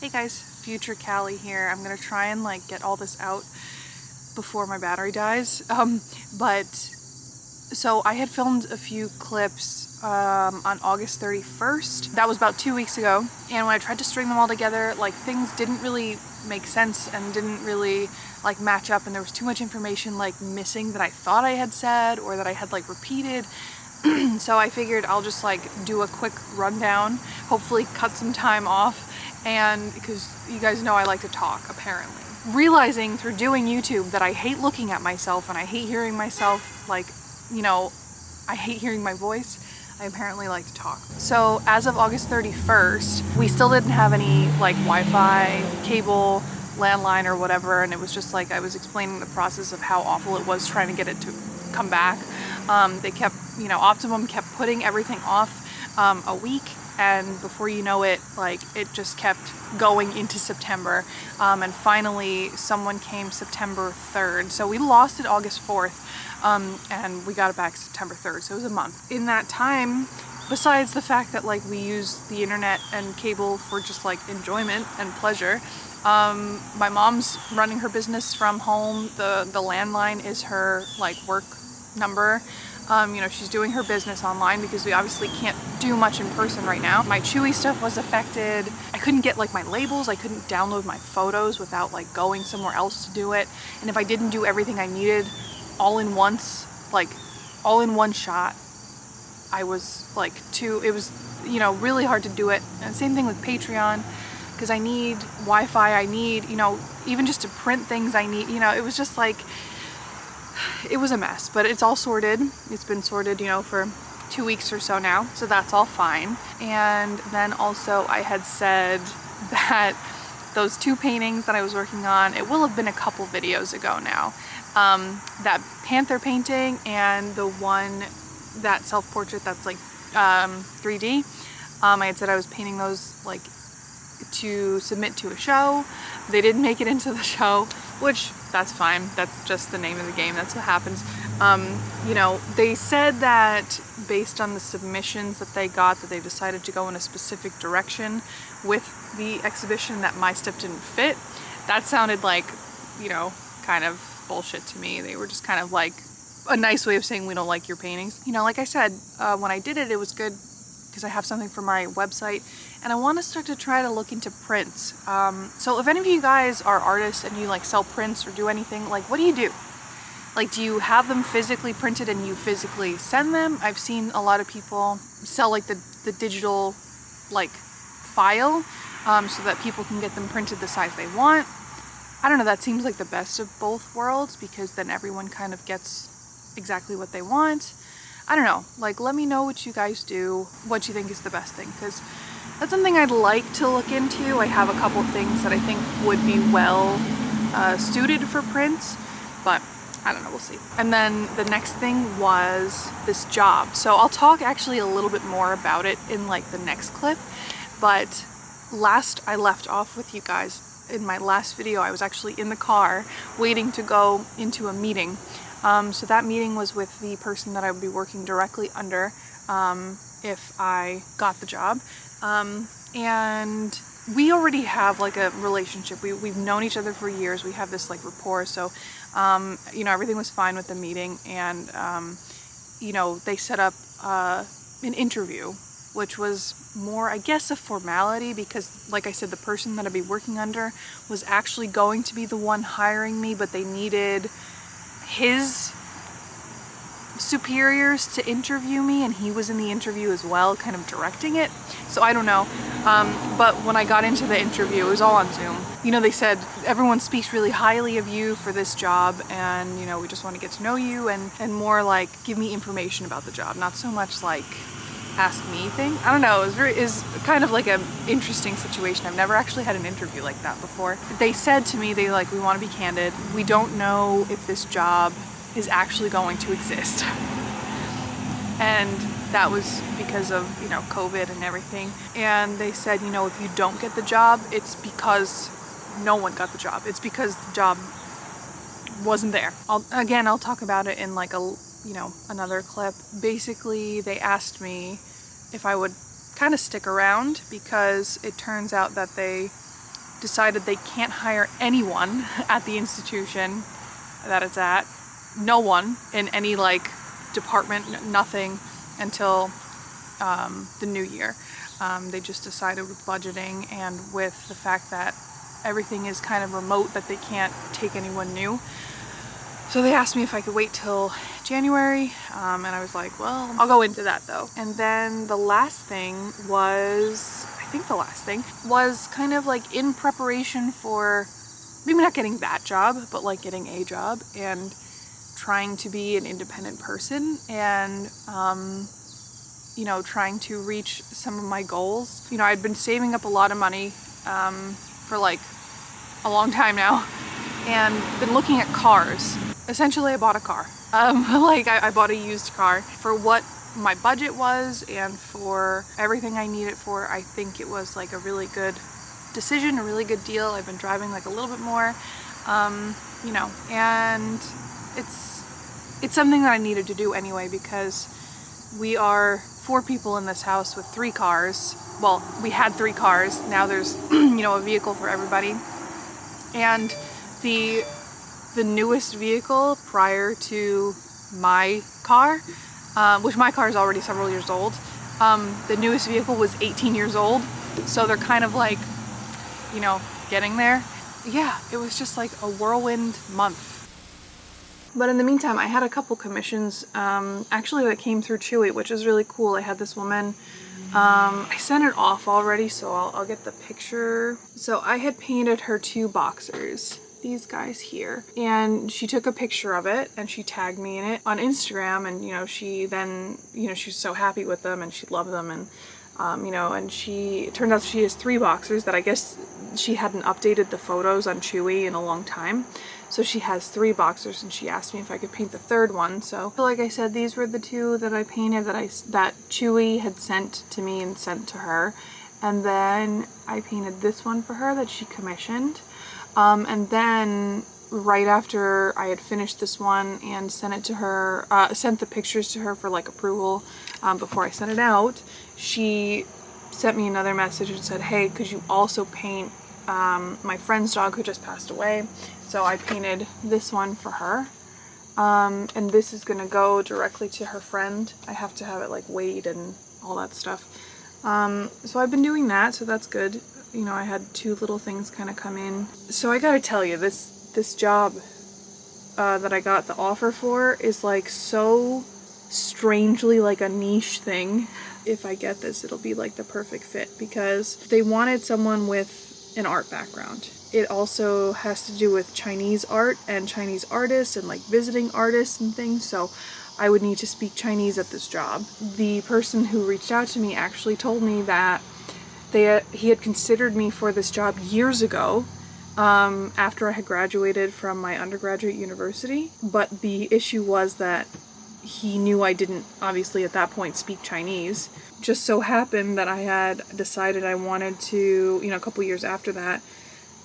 Hey guys, future Callie here. I'm gonna try and like get all this out before my battery dies. So I had filmed a few clips on August 31st. That was about 2 weeks ago. And when I tried to string them all together, like things didn't really make sense and didn't really like match up, and there was too much information like missing that I thought I had said or that I had like repeated. So I figured I'll just like do a quick rundown, hopefully cut some time off, and because you guys know I like to talk apparently. Realizing through doing YouTube that I hate looking at myself and I hate hearing myself, like, you know, I hate hearing my voice. I apparently like to talk. So as of August 31st, we still didn't have any like Wi-Fi, cable, landline or whatever, and it was just like I was explaining the process of how awful it was trying to get it to come back. They kept, you know, Optimum kept putting everything off a week, and before you know it, like it just kept going into September, and finally someone came September 3rd. So we lost it August 4th, and we got it back September 3rd, so it was a month. In that time, besides the fact that like we use the internet and cable for just like enjoyment and pleasure, my mom's running her business from home. The landline is her like work number. You know, she's doing her business online because we obviously can't do much in person right now. My Chewy stuff was affected. I couldn't get like my labels. I couldn't download my photos without like going somewhere else to do it. And if I didn't do everything I needed all in once, like all in one shot, I was like it was, you know, really hard to do it. And same thing with Patreon, because I need Wi-Fi, I need, you know, even just to print things I need, you know, it was just like, it was a mess, but it's all sorted. It's been sorted, you know, for 2 weeks or so now, so that's all fine. And then also I had said that those two paintings that I was working on, it will have been a couple videos ago now, that panther painting and the one, that self-portrait that's like 3D, I had said I was painting those like to submit to a show. They didn't make it into the show, which that's fine. That's just the name of the game. That's what happens. You know, they said that based on the submissions that they got, that they decided to go in a specific direction with the exhibition, that my stuff didn't fit. That sounded like, you know, kind of bullshit to me. They were just kind of like a nice way of saying we don't like your paintings. You know, like I said, when I did it, it was good because I have something for my website, and I want to start to try to look into prints. So if any of you guys are artists and you like sell prints or do anything, like what do you do? Like, do you have them physically printed and you physically send them? I've seen a lot of people sell like the digital like file, so that people can get them printed the size they want. I don't know, that seems like the best of both worlds, because then everyone kind of gets exactly what they want. I don't know, like let me know what you guys do, what you think is the best thing, because that's something I'd like to look into. I have a couple things that I think would be well suited for prints, but I don't know, we'll see. And then the next thing was this job. So I'll talk actually a little bit more about it in like the next clip, but last I left off with you guys, in my last video, I was actually in the car waiting to go into a meeting. So that meeting was with the person that I would be working directly under if I got the job. And we already have like a relationship. We've known each other for years. We have this like rapport. So, you know, everything was fine with the meeting. And, you know, they set up an interview, which was more, I guess, a formality, because like I said, the person that I'd be working under was actually going to be the one hiring me, but they needed his superiors to interview me, and he was in the interview as well, kind of directing it. So I don't know, but when I got into the interview, it was all on Zoom. You know, they said everyone speaks really highly of you for this job, and you know, we just want to get to know you, and more like give me information about the job, not so much like ask me thing. I don't know, it was kind of like an interesting situation. I've never actually had an interview like that before. They said to me, we want to be candid. We don't know if this job is actually going to exist. And that was because of, you know, COVID and everything. And they said, you know, if you don't get the job, it's because no one got the job. It's because the job wasn't there. I'll talk about it in like a, you know, another clip. Basically, they asked me if I would kind of stick around, because it turns out that they decided they can't hire anyone at the institution that it's at. No one in any like department, nothing until the new year. They just decided with budgeting and with the fact that everything is kind of remote that they can't take anyone new. So they asked me if I could wait till January, and I was like, well, I'll go into that though. And then the last thing was, I think the last thing was kind of like in preparation for maybe not getting that job, but like getting a job and trying to be an independent person and, you know, trying to reach some of my goals. You know, I'd been saving up a lot of money for like a long time now and been looking at cars. Essentially, I bought a car. Like I bought a used car for what my budget was and for everything I need it for. I think it was like a really good decision, a really good deal. I've been driving like a little bit more, you know, and it's something that I needed to do anyway because we are 4 people in this house with 3 cars. Well, we had 3 cars. Now there's, you know, a vehicle for everybody. And the newest vehicle prior to my car, which my car is already several years old, the newest vehicle was 18 years old. So they're kind of like, you know, getting there. Yeah, it was just like a whirlwind month. But in the meantime, I had a couple commissions actually that came through Chewy, which is really cool. I had this woman, I sent it off already, so I'll get the picture. So I had painted her 2 boxers, these guys here, and she took a picture of it and she tagged me in it on Instagram, and you know, she then, you know, she was so happy with them and she loved them, and you know, and it turned out she has 3 boxers that I guess she hadn't updated the photos on Chewy in a long time. So she has 3 boxers and she asked me if I could paint the 3rd one. So like I said, these were the 2 that I painted that Chewy had sent to me and sent to her. And then I painted this one for her that she commissioned. And then right after I had finished this one and sent it to her, sent the pictures to her for like approval before I sent it out, she sent me another message and said, hey, could you also paint my friend's dog who just passed away? So I painted this one for her. And this is gonna go directly to her friend. I have to have it like weighed and all that stuff. So I've been doing that, so that's good. You know, I had 2 little things kind of come in. So I gotta tell you, this job that I got the offer for is like so strangely like a niche thing. If I get this, it'll be like the perfect fit because they wanted someone with an art background. It also has to do with Chinese art and Chinese artists and like visiting artists and things, so I would need to speak Chinese at this job. The person who reached out to me actually told me that he had considered me for this job years ago, after I had graduated from my undergraduate university, but the issue was that he knew I didn't obviously at that point speak Chinese. Just so happened that I had decided I wanted to, you know, a couple years after that,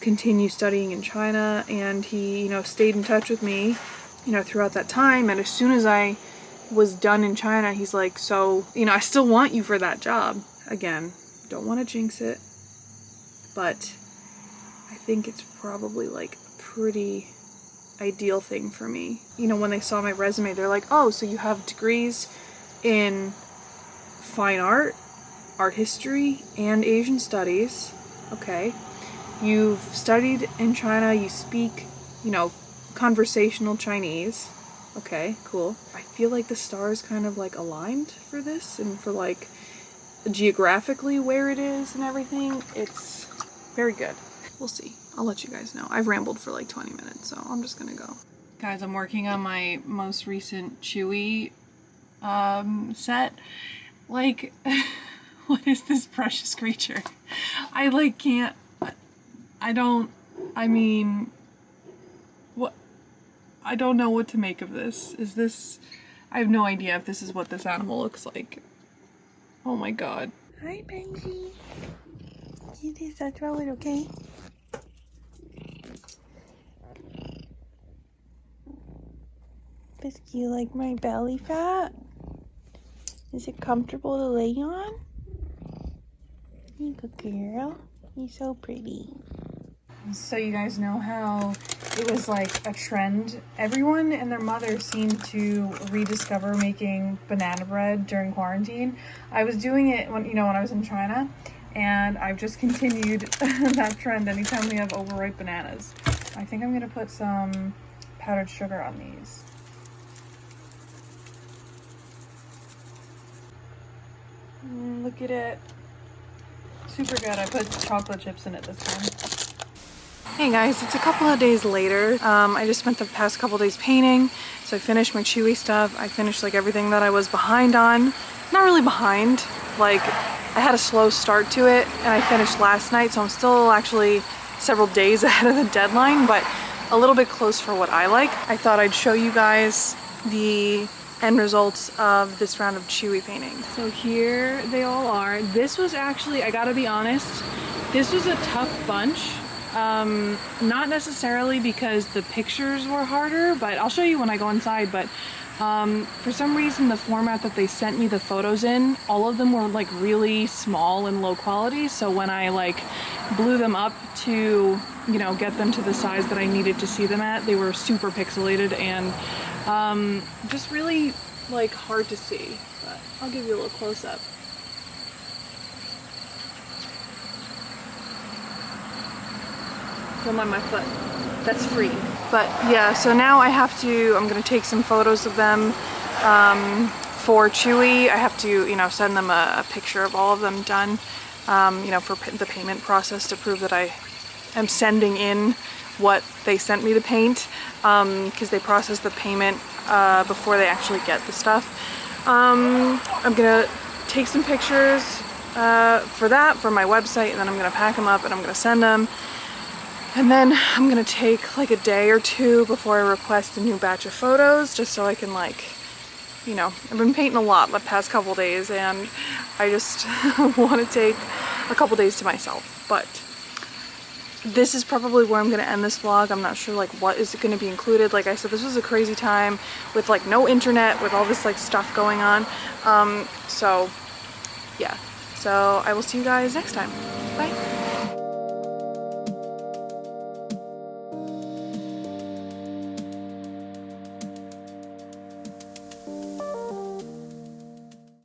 continue studying in China, and he, you know, stayed in touch with me, you know, throughout that time. And as soon as I was done in China, he's like, so, you know, I still want you for that job. Again, don't want to jinx it, but I think it's probably like a pretty ideal thing for me. You know, when they saw my resume, they're like, oh, so you have degrees in fine art, art history, and Asian studies. Okay. You've studied in China, you speak, you know, conversational Chinese. Okay, cool. I feel like the stars kind of like aligned for this and for like geographically where it is and everything. It's very good. We'll see. I'll let you guys know. I've rambled for like 20 minutes, so I'm just gonna go. Guys, I'm working on my most recent Chewy set. Like, what is this precious creature? I like can't, I mean, what, I don't know what to make of this. I have no idea if this is what this animal looks like. Oh my god. Hi, Benji. You did that throw it, okay? Biscuit, you like my belly fat? Is it comfortable to lay on? You good girl. You're so pretty. So you guys know how it was like a trend. Everyone and their mother seemed to rediscover making banana bread during quarantine. I was doing it when, when I was in China, and I've just continued that trend anytime we have overripe bananas. I think I'm gonna put some powdered sugar on these. Look at it. Super good. I put chocolate chips in it this time. Hey guys, it's a couple of days later. I just spent the past couple days painting, so I finished my Chewy stuff. I finished like everything that I was behind on. Not really behind, like I had a slow start to it, and I finished last night, so I'm still actually several days ahead of the deadline, but a little bit close for what I like. I thought I'd show you guys the end results of this round of Chewy painting. So here they all are. This was actually, I gotta be honest, this was a tough bunch. Not necessarily because the pictures were harder, but I'll show you when I go inside. But for some reason, the format that they sent me the photos in, all of them were like really small and low quality. So when I like blew them up to, get them to the size that I needed to see them at, they were super pixelated and just really like hard to see. But I'll give you a little close up. Film on my foot. That's free. But yeah, so now I'm gonna take some photos of them for Chewy. I have to, send them a picture of all of them done, for the payment process to prove that I am sending in what they sent me to paint, because they process the payment before they actually get the stuff. I'm gonna take some pictures for my website, and then I'm gonna pack them up and I'm gonna send them. And then I'm gonna take like a day or two before I request a new batch of photos, just so I can I've been painting a lot the past couple days, and I just want to take a couple days to myself. But this is probably where I'm gonna end this vlog. I'm not sure like what is gonna be included. Like I said, this was a crazy time with like no internet, with all this like stuff going on. So yeah, so I will see you guys next time. Bye.